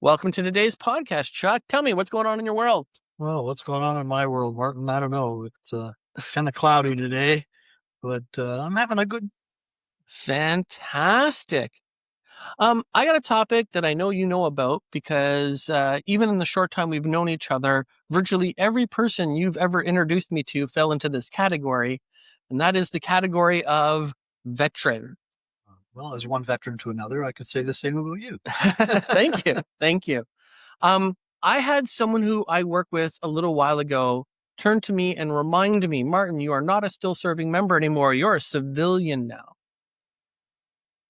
Welcome to today's podcast, Chuck. Tell me what's going on in your world. Well, what's going on in my world, Martin? I don't know. It's kind of cloudy today, but I'm having a good. Fantastic. I got a topic that I know you know about because even in the short time we've known each other, virtually every person you've ever introduced me to fell into this category, and that is the category of veteran. Well, as one veteran to another, I could say the same about you. Thank you. Thank you. I had someone who I work with a little while ago turn to me and remind me, Martin, you are not a still serving member anymore. You're a civilian now.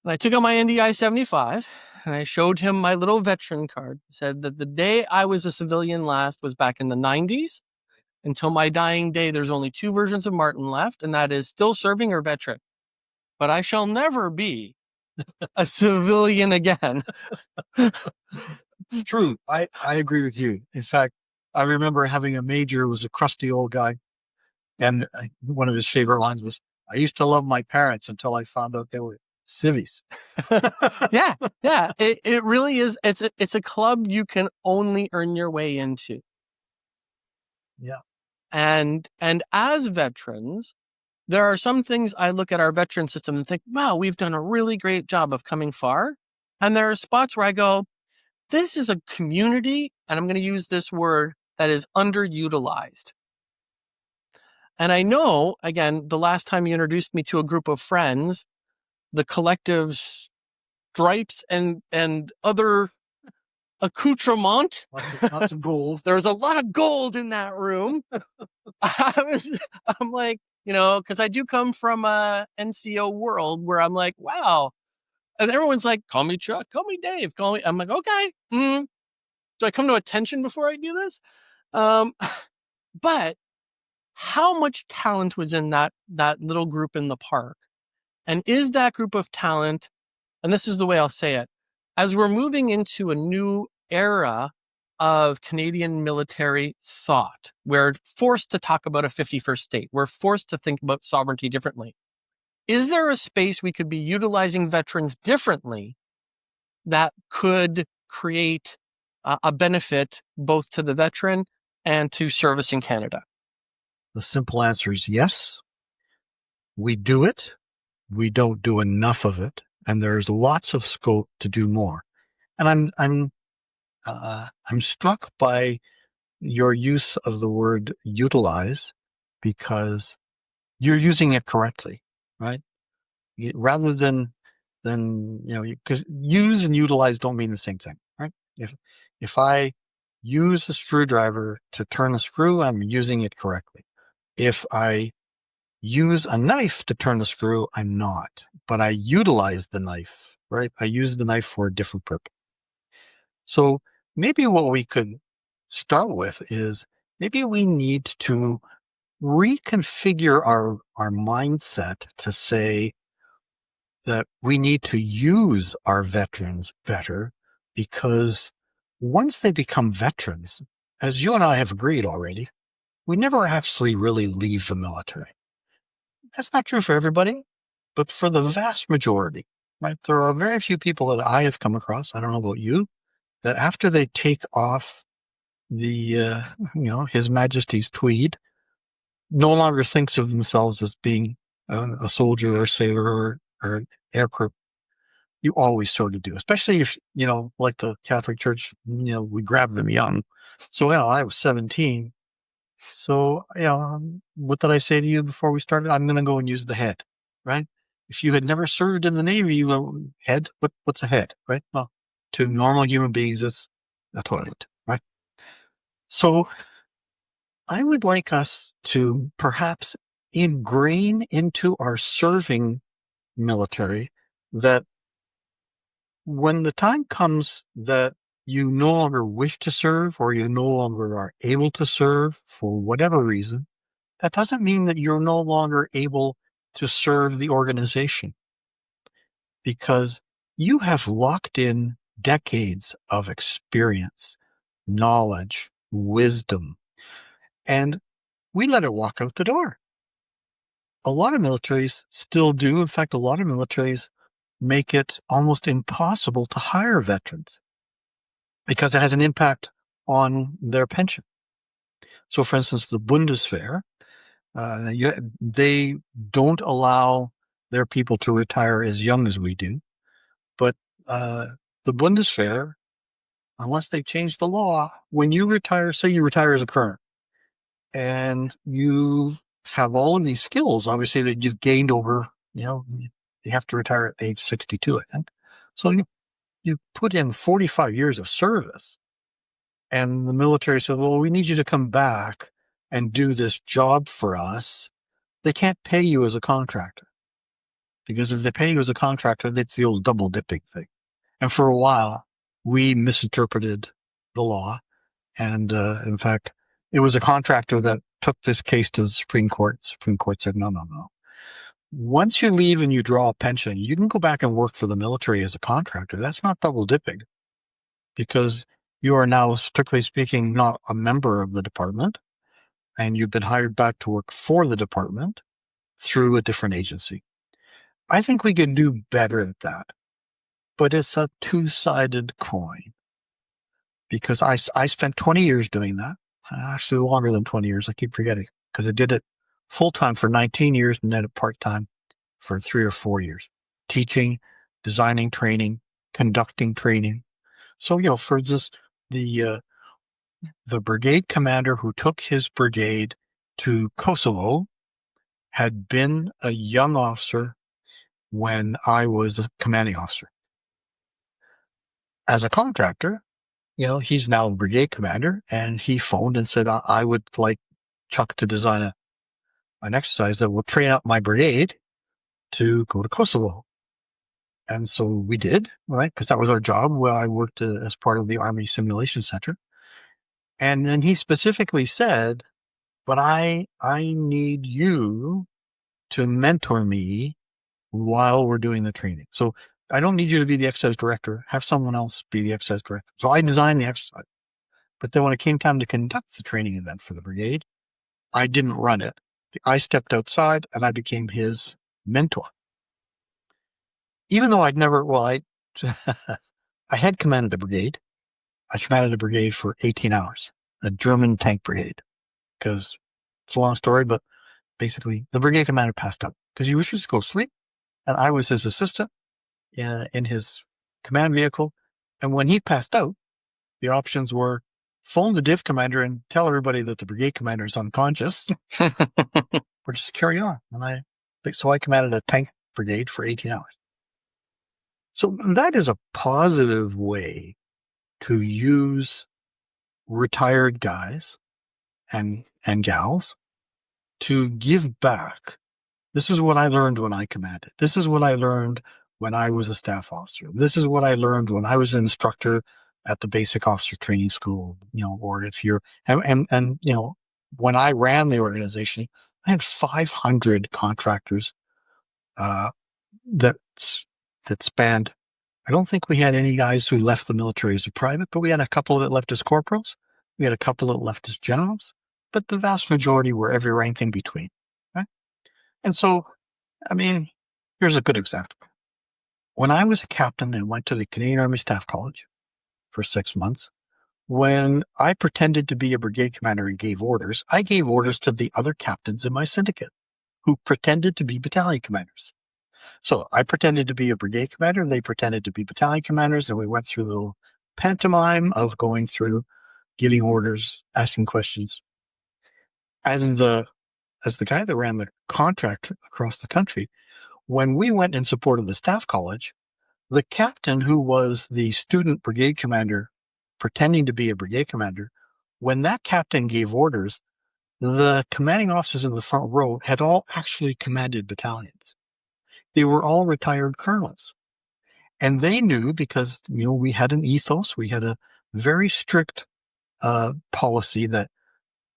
And I took out my NDI 75 and I showed him my little veteran card. Said that the day I was a civilian last was back in the 90s. Until my dying day, there's only two versions of Martin left, and that is still serving or veteran. But I shall never be a civilian again. True. I agree with you. In fact, I remember having a major who was a crusty old guy. And one of his favorite lines was, I used to love my parents until I found out they were civvies. Yeah. It really is. It's a club you can only earn your way into. Yeah. And as veterans, there are some things I look at our veteran system and think, wow, we've done a really great job of coming far. And there are spots where I go, this is a community, and I'm going to use this word, that is underutilized. And I know, again, the last time you introduced me to a group of friends, the collective stripes and other accoutrement. Lots of gold. There's a lot of gold in that room. I'm like, because I do come from a NCO world where I'm like, wow. And everyone's like, call me Chuck, call me Dave, call me. I'm like, okay. Do I come to attention before I do this? But how much talent was in that little group in the park? And is that group of talent, and this is the way I'll say it, as we're moving into a new era of Canadian military thought, we're forced to talk about a 51st state. We're forced to think about sovereignty differently. Is there a space we could be utilizing veterans differently that could create a benefit both to the veteran and to service in Canada? The simple answer is yes. We do it. We don't do enough of it. And there's lots of scope to do more. And I'm struck by your use of the word utilize because you're using it correctly, right? Rather than because use and utilize don't mean the same thing, right? If I use a screwdriver to turn a screw, I'm using it correctly. If I use a knife to turn a screw, I'm not, but I utilize the knife, right? I use the knife for a different purpose. So maybe what we could start with is maybe we need to reconfigure our mindset to say that we need to use our veterans better, because once they become veterans, as you and I have agreed already, we never actually really leave the military. That's not true for everybody, but for the vast majority, right? There are very few people that I have come across, I don't know about you, that after they take off the, His Majesty's tweed, no longer thinks of themselves as being a soldier or a sailor or an aircrew. You always sort of do, especially if, like the Catholic Church, we grab them young. So, I was 17. So, what did I say to you before we started? I'm going to go and use the head, right? If you had never served in the Navy, head, what's a head, right? Well, to normal human beings, it's a toilet, right? So I would like us to perhaps ingrain into our serving military that when the time comes that you no longer wish to serve or you no longer are able to serve for whatever reason, that doesn't mean that you're no longer able to serve the organization, because you have locked in decades of experience, knowledge, wisdom, and we let it walk out the door. A lot of militaries still do. In fact, a lot of militaries make it almost impossible to hire veterans because it has an impact on their pension. So, for instance, the Bundeswehr, they don't allow their people to retire as young as we do, but the Bundeswehr, unless they change the law, when you retire, say you retire as a colonel, and you have all of these skills, obviously, that you've gained over, you have to retire at age 62, I think. So you put in 45 years of service, and the military said, well, we need you to come back and do this job for us. They can't pay you as a contractor, because if they pay you as a contractor, that's the old double dipping thing. And for a while, we misinterpreted the law. And in fact, it was a contractor that took this case to the Supreme Court. The Supreme Court said, no. Once you leave and you draw a pension, you can go back and work for the military as a contractor. That's not double dipping, because you are now, strictly speaking, not a member of the department, and you've been hired back to work for the department through a different agency. I think we could do better at that, but it's a two-sided coin, because I spent 20 years doing that. Actually, longer than 20 years. I keep forgetting, because I did it full-time for 19 years and then part-time for 3 or 4 years, teaching, designing training, conducting training. So, for this, the brigade commander who took his brigade to Kosovo had been a young officer when I was a commanding officer. As a contractor, he's now a brigade commander, and he phoned and said, I would like Chuck to design an exercise that will train up my brigade to go to Kosovo. And so we did, right? Because that was our job. Well, I worked as part of the Army Simulation Center. And then he specifically said, but I need you to mentor me while we're doing the training. So I don't need you to be the exercise director. Have someone else be the exercise director. So I designed the exercise. But then when it came time to conduct the training event for the brigade, I didn't run it. I stepped outside and I became his mentor. Even though I'd never, I had commanded a brigade. I commanded a brigade for 18 hours, a German tank brigade, because it's a long story, but basically the brigade commander passed out because he wishes to go to sleep. And I was his assistant in his command vehicle. And when he passed out, the options were phone the div commander and tell everybody that the brigade commander is unconscious, or just carry on. So I commanded a tank brigade for 18 hours. So that is a positive way to use retired guys and gals to give back. This is what I learned when I commanded. This is what I learned when I was a staff officer. This is what I learned when I was an instructor at the basic officer training school, or if you're, and when I ran the organization, I had 500 contractors, that spanned. I don't think we had any guys who left the military as a private, but we had a couple that left as corporals. We had a couple that left as generals, but the vast majority were every rank in between. Right? And so, here's a good example. When I was a captain and went to the Canadian Army Staff College for 6 months, when I pretended to be a brigade commander and gave orders, I gave orders to the other captains in my syndicate who pretended to be battalion commanders. So I pretended to be a brigade commander, and they pretended to be battalion commanders, and we went through the little pantomime of going through, giving orders, asking questions. As the guy that ran the contract across the country, when we went in support of the staff college, the captain who was the student brigade commander pretending to be a brigade commander, when that captain gave orders, the commanding officers in the front row had all actually commanded battalions. They were all retired colonels. And they knew, because, we had an ethos, we had a very strict policy that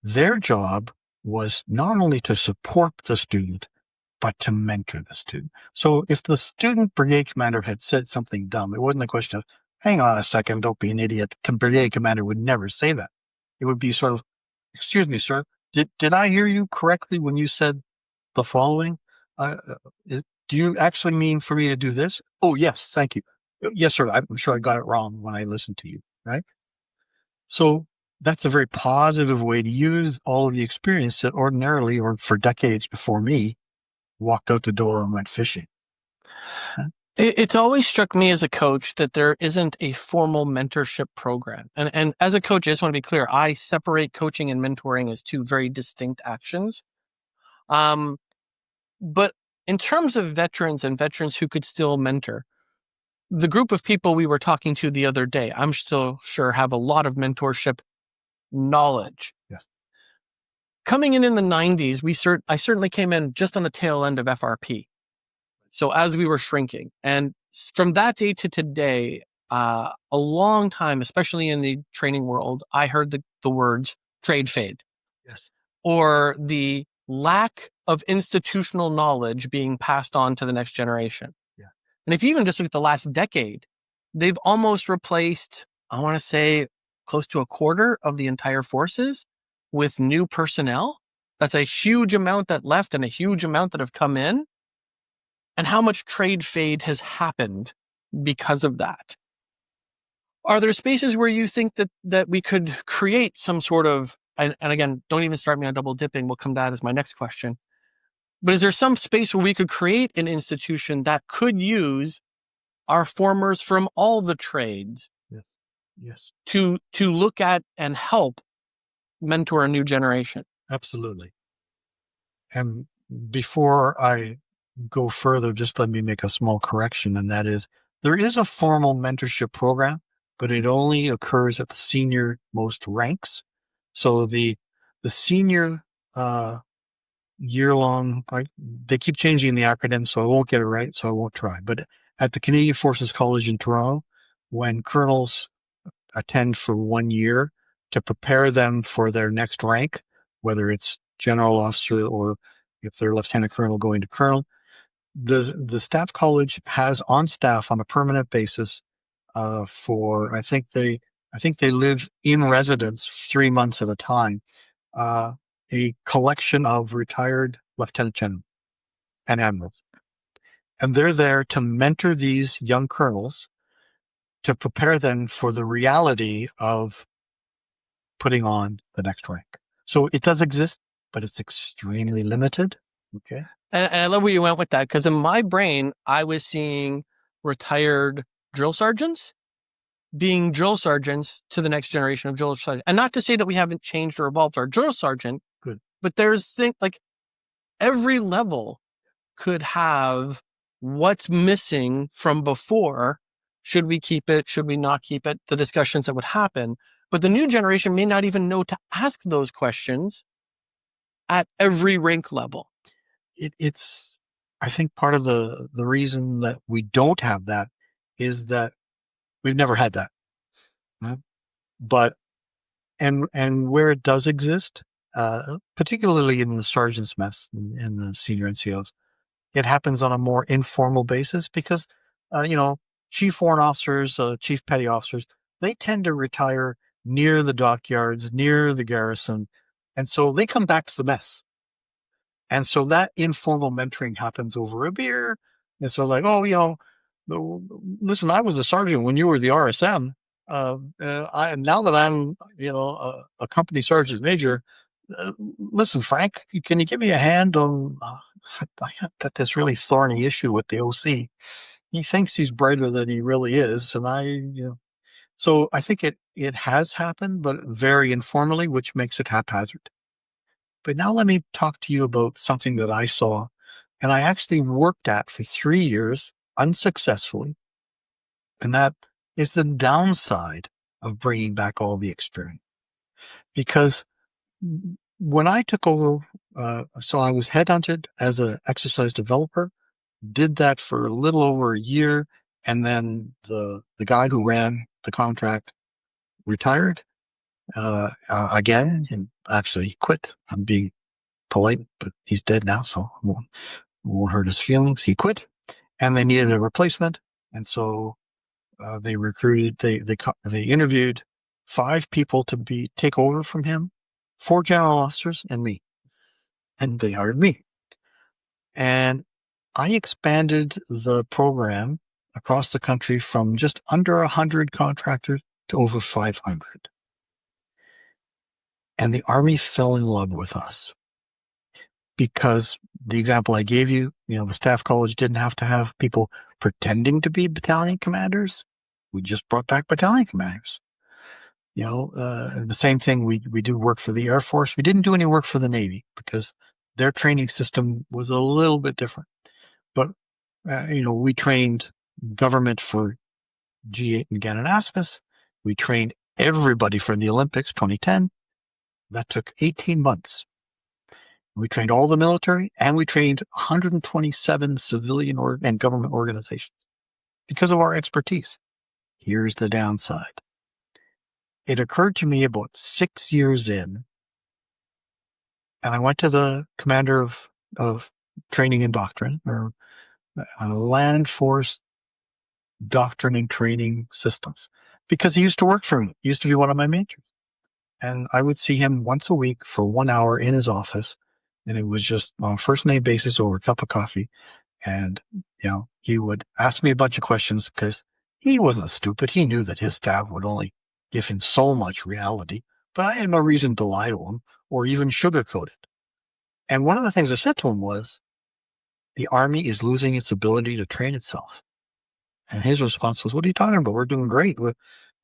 their job was not only to support the student, but to mentor the student. So if the student brigade commander had said something dumb, it wasn't a question of, hang on a second, don't be an idiot. The brigade commander would never say that. It would be sort of, excuse me, sir, did I hear you correctly when you said the following? Do you actually mean for me to do this? Oh, yes, thank you. Yes, sir. I'm sure I got it wrong when I listened to you, right? So that's a very positive way to use all of the experience that ordinarily, or for decades before me, walked out the door and went fishing. It's always struck me as a coach that there isn't a formal mentorship program. And as a coach, I just want to be clear, I separate coaching and mentoring as two very distinct actions. But in terms of veterans and veterans who could still mentor, the group of people we were talking to the other day, I'm still sure have a lot of mentorship knowledge. Yes. Coming in the 90s, I certainly came in just on the tail end of FRP. So as we were shrinking, and from that day to today, a long time, especially in the training world, I heard the words trade fade. Yes. Or the lack of institutional knowledge being passed on to the next generation. Yeah. And if you even just look at the last decade, they've almost replaced, I want to say, close to a quarter of the entire forces with new personnel. That's a huge amount that left and a huge amount that have come in. And how much trade fade has happened because of that. Are there spaces where you think that we could create some sort of, and again, don't even start me on double dipping, we'll come to that as my next question. But is there some space where we could create an institution that could use our formers from all the trades Yes. to look at and help mentor a new generation? Absolutely. And before I go further, just let me make a small correction, and that is there is a formal mentorship program, but it only occurs at the senior most ranks. So the senior year-long, they keep changing the acronym, so I won't get it right, so I won't try. But at the Canadian Forces College in Toronto, when colonels attend for 1 year to prepare them for their next rank, whether it's general officer or if they're lieutenant colonel going to colonel, the staff college has on staff on a permanent basis for I think they live in residence 3 months at a time, a collection of retired lieutenant generals and admirals, and they're there to mentor these young colonels to prepare them for the reality of putting on the next rank. So it does exist, but it's extremely limited. Okay. And I love where you went with that, because in my brain, I was seeing retired drill sergeants being drill sergeants to the next generation of drill sergeants. And not to say that we haven't changed or evolved our drill sergeant, Good. But there's things like every level could have what's missing from before. Should we keep it? Should we not keep it? The discussions that would happen. But the new generation may not even know to ask those questions at every rank level. It's, I think part of the reason that we don't have that is that we've never had that. Right? But, and where it does exist, particularly in the sergeant's mess and the senior NCOs, it happens on a more informal basis because, chief warrant officers, chief petty officers, they tend to retire near the dockyards, near the garrison. And so they come back to the mess. And so that informal mentoring happens over a beer. And so like, listen, I was a sergeant when you were the RSM. Now that I'm, a company sergeant major, listen, Frank, can you give me a hand on, I got this really thorny issue with the OC. He thinks he's brighter than he really is. And so I think it has happened, but very informally, which makes it haphazard. But now let me talk to you about something that I saw and I actually worked at for 3 years unsuccessfully. And that is the downside of bringing back all the experience. Because when I took over, so I was headhunted as an exercise developer, did that for a little over a year. And then the guy who ran the contract retired again, and actually quit. I'm being polite, but he's dead now, so it won't hurt his feelings. He quit, and they needed a replacement, and so they recruited. They interviewed 5 people to take over from him, 4 general officers and me, and they hired me, and I expanded the program across the country from just under 100 contractors to over 500. And the Army fell in love with us because the example I gave you, the staff college didn't have to have people pretending to be battalion commanders. We just brought back battalion commanders. The same thing, we do work for the Air Force. We didn't do any work for the Navy because their training system was a little bit different. But, we trained government for G8 and Ganonasmus. We trained everybody for the Olympics 2010. That took 18 months. We trained all the military, and we trained 127 civilian and government organizations because of our expertise. Here's the downside. It occurred to me about 6 years in, and I went to the commander of training and doctrine, or land force doctrine and training systems, because he used to work for me. He used to be one of my mentors. And I would see him once a week for 1 hour in his office. And it was just on a first name basis over a cup of coffee. And, he would ask me a bunch of questions because he wasn't stupid. He knew that his staff would only give him so much reality, but I had no reason to lie to him or even sugarcoat it. And one of the things I said to him was, the Army is losing its ability to train itself. And his response was, what are you talking about? We're doing great.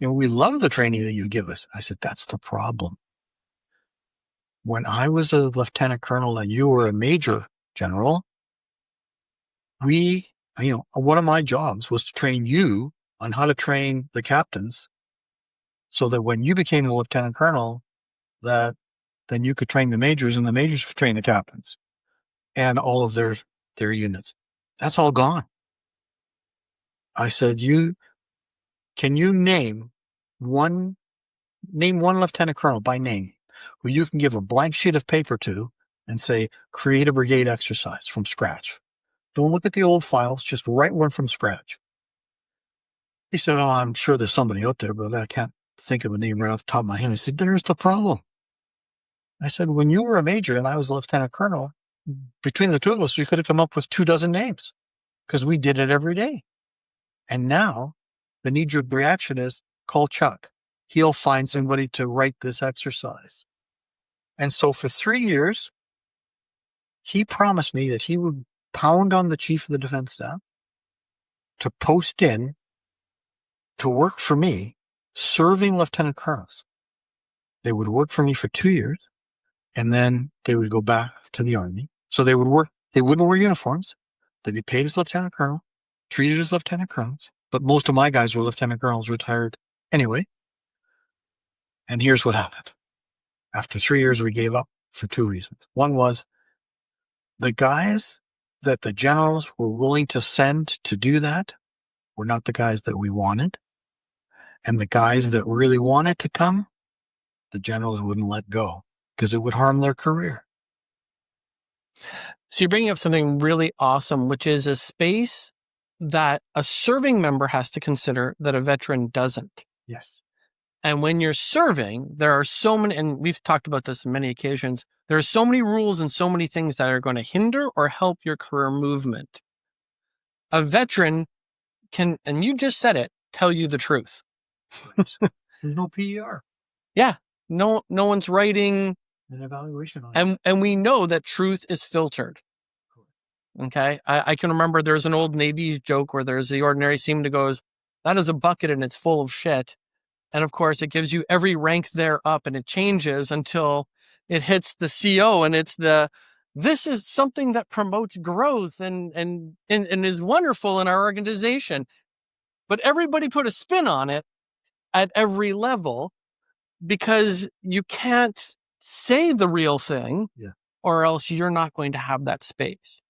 We love the training that you give us. I said, that's the problem. When I was a lieutenant colonel and you were a major general, one of my jobs was to train you on how to train the captains so that when you became a lieutenant colonel, then you could train the majors and the majors could train the captains and all of their units. That's all gone. I said, can you name one lieutenant colonel by name who you can give a blank sheet of paper to and say, create a brigade exercise from scratch. Don't look at the old files, just write one from scratch. He said, oh, I'm sure there's somebody out there, but I can't think of a name right off the top of my head. I said, there's the problem. I said, when you were a major and I was a lieutenant colonel, between the two of us, we could have come up with 24 names because we did it every day. And now the knee-jerk reaction is, call Chuck. He'll find somebody to write this exercise. And so for 3 years, he promised me that he would pound on the chief of the defense staff to post in to work for me, serving lieutenant colonels. They would work for me for 2 years, and then they would go back to the Army. So they wouldn't wear uniforms. They'd be paid as lieutenant colonel, treated as lieutenant colonels. But most of my guys were lieutenant colonels, retired anyway. And here's what happened. After 3 years, we gave up for 2 reasons. One was the guys that the generals were willing to send to do that were not the guys that we wanted. And the guys that really wanted to come, the generals wouldn't let go because it would harm their career. So you're bringing up something really awesome, which is a space that a serving member has to consider that a veteran doesn't. Yes. And when you're serving, there are so many, and we've talked about this on many occasions, there are so many rules and so many things that are going to hinder or help your career movement. A veteran can, and you just said it, tell you the truth. There's no PER. Yeah. No one's writing an evaluation on it. And we know that truth is filtered. Okay. I can remember there's an old Navy joke where there's the ordinary seaman that goes, that is a bucket and it's full of shit. And of course, it gives you every rank there up, and it changes until it hits the CO, and it's this is something that promotes growth and is wonderful in our organization. But everybody put a spin on it at every level because you can't say the real thing, or else you're not going to have that space.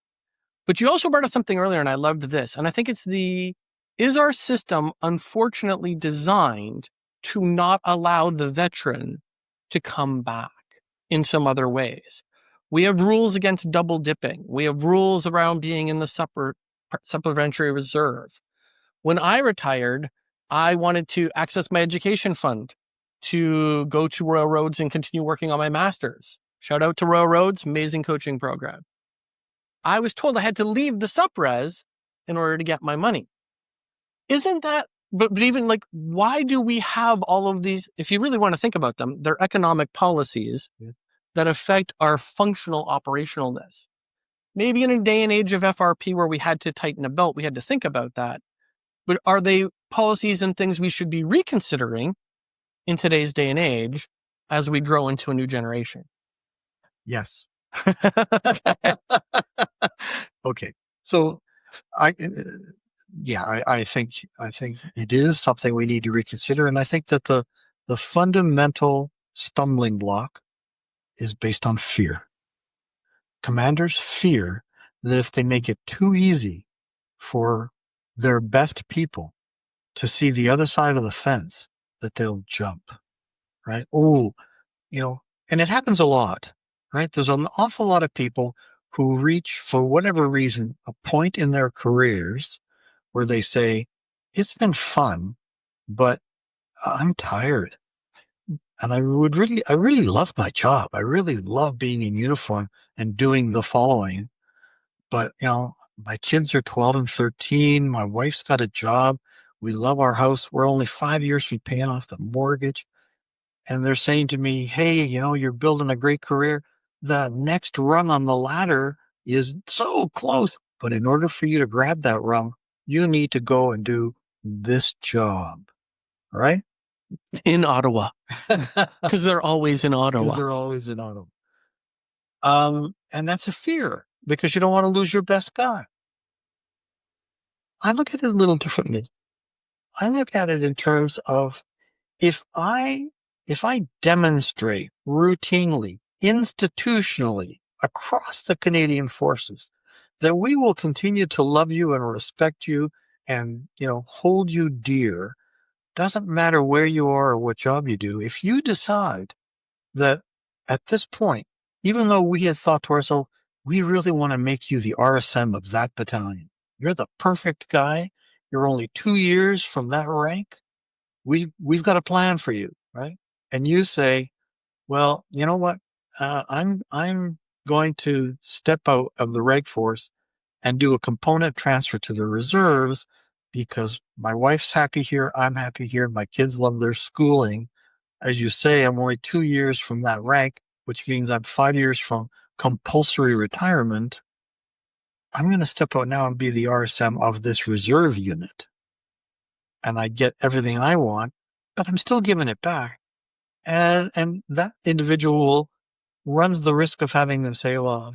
But you also brought up something earlier, and I loved this. And I think it's is our system unfortunately designed to not allow the veteran to come back in some other ways? We have rules against double dipping. We have rules around being in the supplementary reserve. When I retired, I wanted to access my education fund to go to Royal Roads and continue working on my master's. Shout out to Royal Roads, amazing coaching program. I was told I had to leave the sup-res in order to get my money. Isn't that but even like, why do we have all of these? If you really want to think about them, they're economic policies that affect our functional operationalness. Maybe in a day and age of FRP where we had to tighten a belt, we had to think about that. But are they policies and things we should be reconsidering in today's day and age as we grow into a new generation? Yes. Okay. Okay. So I think it is something we need to reconsider. And I think that the fundamental stumbling block is based on fear. Commanders fear that if they make it too easy for their best people to see the other side of the fence, that they'll jump, right? Oh, and it happens a lot, right? There's an awful lot of people who reach, for whatever reason, a point in their careers where they say, it's been fun, but I'm tired. And I really love my job. I really love being in uniform and doing the following. But, my kids are 12 and 13. My wife's got a job. We love our house. We're only 5 years from paying off the mortgage. And they're saying to me, hey, you're building a great career. The next rung on the ladder is so close. But in order for you to grab that rung, you need to go and do this job. Right? In Ottawa. Because they're always in Ottawa. Because they're always in Ottawa. And that's a fear because you don't want to lose your best guy. I look at it a little differently. I look at it in terms of if I demonstrate routinely, institutionally, across the Canadian forces, that we will continue to love you and respect you and, hold you dear, doesn't matter where you are or what job you do. If you decide that at this point, even though we had thought to ourselves, we really want to make you the RSM of that battalion. You're the perfect guy. You're only 2 years from that rank. We've got a plan for you, right? And you say, well, you know what? I'm going to step out of the reg force and do a component transfer to the reserves because my wife's happy here. I'm happy here. My kids love their schooling. As you say, I'm only 2 years from that rank, which means I'm 5 years from compulsory retirement. I'm going to step out now and be the RSM of this reserve unit. And I get everything I want, but I'm still giving it back. And that individual runs the risk of having them say, well,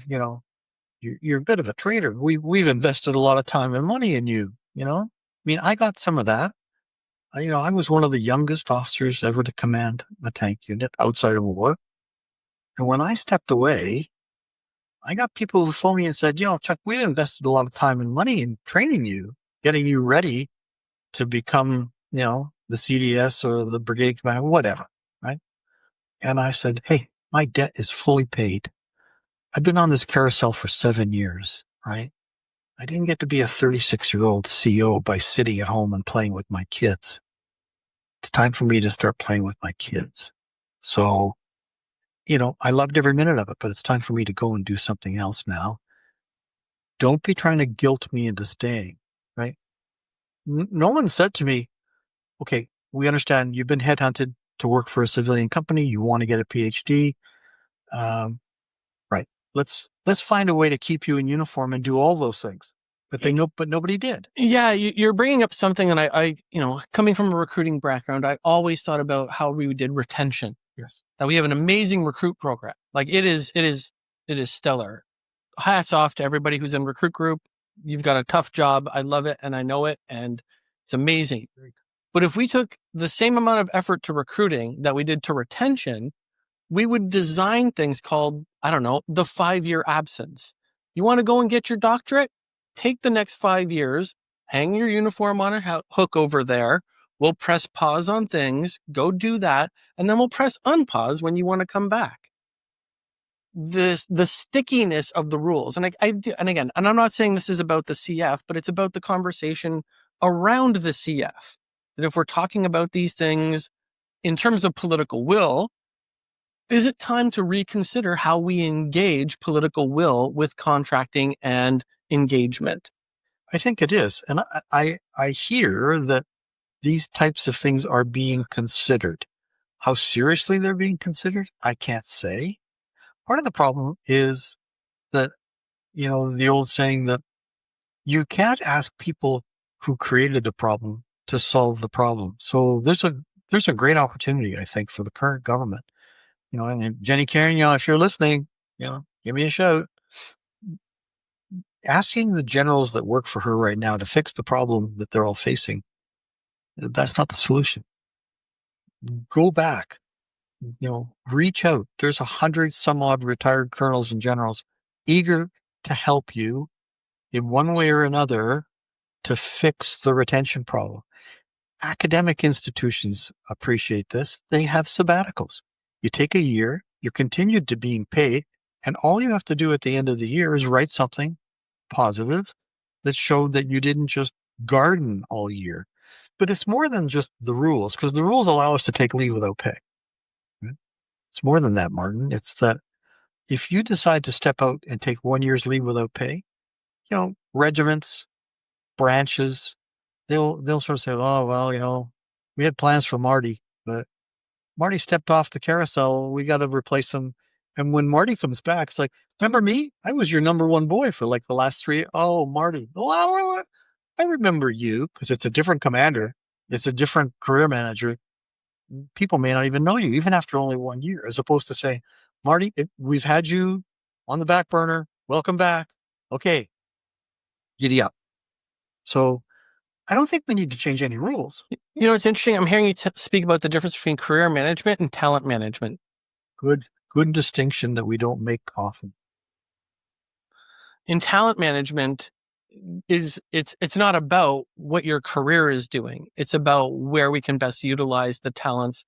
you're a bit of a traitor. We've invested a lot of time and money in you, I mean, I got some of that. I was one of the youngest officers ever to command a tank unit outside of war. And when I stepped away, I got people who phoned me and said, Chuck, we've invested a lot of time and money in training you, getting you ready to become, the CDS or the brigade commander, whatever, right? And I said, hey, my debt is fully paid. I've been on this carousel for 7 years, right? I didn't get to be a 36-year-old CO by sitting at home and playing with my kids. It's time for me to start playing with my kids. So, I loved every minute of it, but it's time for me to go and do something else now. Don't be trying to guilt me into staying, right? No one said to me, okay, we understand you've been headhunted to work for a civilian company. You want to get a PhD. Right. Let's find a way to keep you in uniform and do all those things. But nobody did. Yeah, you're bringing up something, and I, coming from a recruiting background, I always thought about how we did retention. Yes. That we have an amazing recruit program. Like it is stellar. Hats off to everybody who's in recruit group. You've got a tough job. I love it and I know it, and it's amazing. But if we took the same amount of effort to recruiting that we did to retention, we would design things called, the 5-year absence. You want to go and get your doctorate? Take the next 5 years, hang your uniform on a hook over there. We'll press pause on things, go do that, and then we'll press unpause when you want to come back. The stickiness of the rules, and again, I'm not saying this is about the CF, but it's about the conversation around the CF. That if we're talking about these things in terms of political will, is it time to reconsider how we engage political will with contracting and engagement? I think it is. And I hear that these types of things are being considered. How seriously they're being considered, I can't say. Part of the problem is that, the old saying that you can't ask people who created a problem to solve the problem. So there's a great opportunity, I think, for the current government. And Jenny Karen, if you're listening, give me a shout. Asking the generals that work for her right now to fix the problem that they're all facing, that's not the solution. Go back, reach out. There's 100 some odd retired colonels and generals eager to help you in one way or another to fix the retention problem. Academic institutions appreciate this. They have sabbaticals. You take a year, you're continued to being paid, and all you have to do at the end of the year is write something positive that showed that you didn't just garden all year. But it's more than just the rules, because the rules allow us to take leave without pay. Right? It's more than that, Martin. It's that if you decide to step out and take 1 year's leave without pay, regiments, branches, they'll sort of say, oh, well, we had plans for Marty, but Marty stepped off the carousel. We got to replace him. And when Marty comes back, it's like, remember me? I was your number one boy for like the last 3. Oh, Marty. Oh, I remember you, because it's a different commander. It's a different career manager. People may not even know you, even after only 1 year, as opposed to say, Marty, we've had you on the back burner. Welcome back. Okay, giddy up. So I don't think we need to change any rules. It's interesting. I'm hearing you speak about the difference between career management and talent management. Good distinction that we don't make often. In talent management, it's not about what your career is doing. It's about where we can best utilize the talents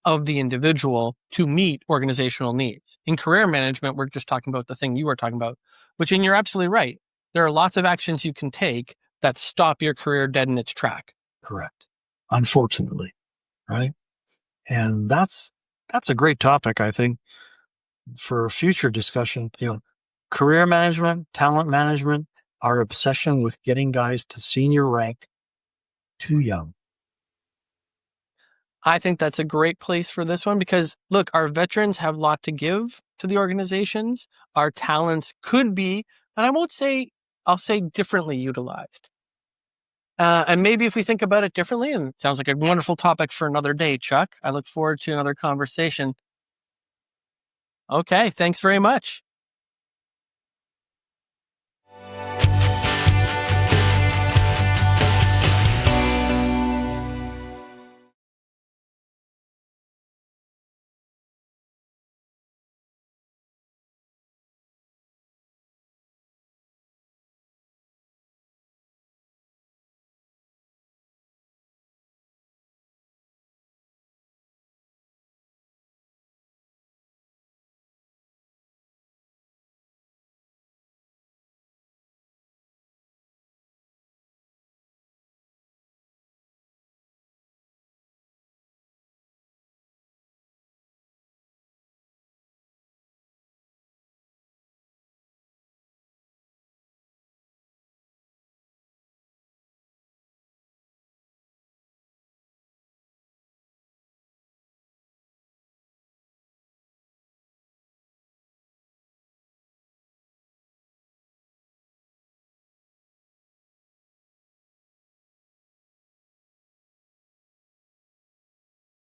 of the individual to meet organizational needs. In career management, we're just talking about the thing you were talking about, and you're absolutely right. There are lots of actions you can take that stop your career dead in its track. Correct. Unfortunately, right? And that's a great topic, I think, for future discussion. Career management, talent management, our obsession with getting guys to senior rank too young. I think that's a great place for this one because, look, our veterans have a lot to give to the organizations. Our talents could be, and I'll say differently utilized. And maybe if we think about it differently, and it sounds like a wonderful topic for another day, Chuck. I look forward to another conversation. Okay, thanks very much.